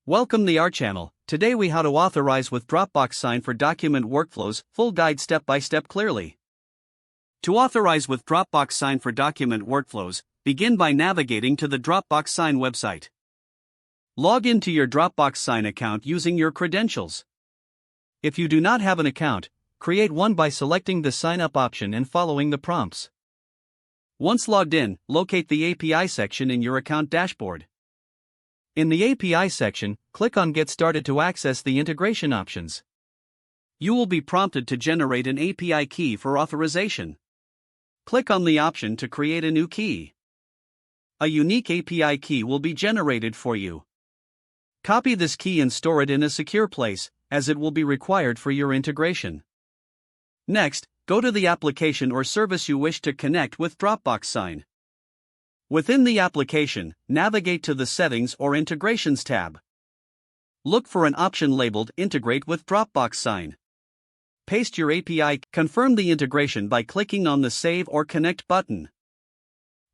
Welcome to our channel. Today we how to authorize with Dropbox Sign for document workflows, full guide step by step clearly. To authorize with Dropbox Sign for document workflows, begin by navigating to the Dropbox Sign website. Log into your Dropbox Sign account using your credentials. If you do not have an account, create one by selecting the Sign Up option and following the prompts. Once logged in, locate the API section in your account dashboard. In the API section, click on Get Started to access the integration options. You will be prompted to generate an API key for authorization. Click on the option to create a new key. A unique API key will be generated for you. Copy this key and store it in a secure place, as it will be required for your integration. Next, go to the application or service you wish to connect with Dropbox Sign. Within the application, navigate to the Settings or Integrations tab. Look for an option labeled Integrate with Dropbox Sign. Paste your API. Confirm the integration by clicking on the Save or Connect button.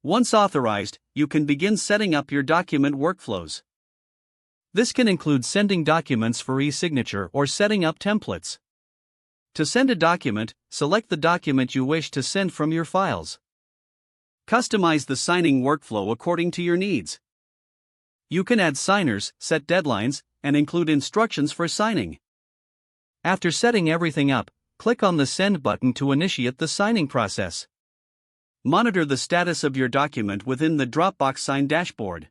Once authorized, you can begin setting up your document workflows. This can include sending documents for e-signature or setting up templates. To send a document, select the document you wish to send from your files. Customize the signing workflow according to your needs. You can add signers, set deadlines, and include instructions for signing. After setting everything up, click on the Send button to initiate the signing process. Monitor the status of your document within the Dropbox Sign dashboard.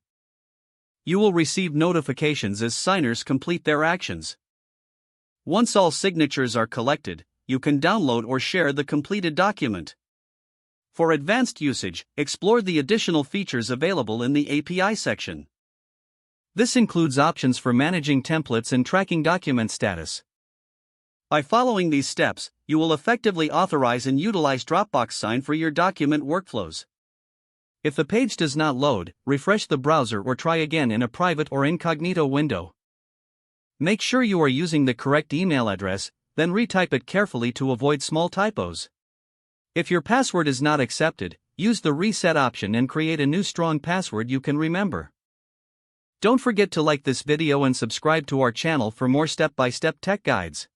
You will receive notifications as signers complete their actions. Once all signatures are collected, you can download or share the completed document. For advanced usage, explore the additional features available in the API section. This includes options for managing templates and tracking document status. By following these steps, you will effectively authorize and utilize Dropbox Sign for your document workflows. If the page does not load, refresh the browser or try again in a private or incognito window. Make sure you are using the correct email address, then retype it carefully to avoid small typos. If your password is not accepted, use the reset option and create a new strong password you can remember. Don't forget to like this video and subscribe to our channel for more step-by-step tech guides.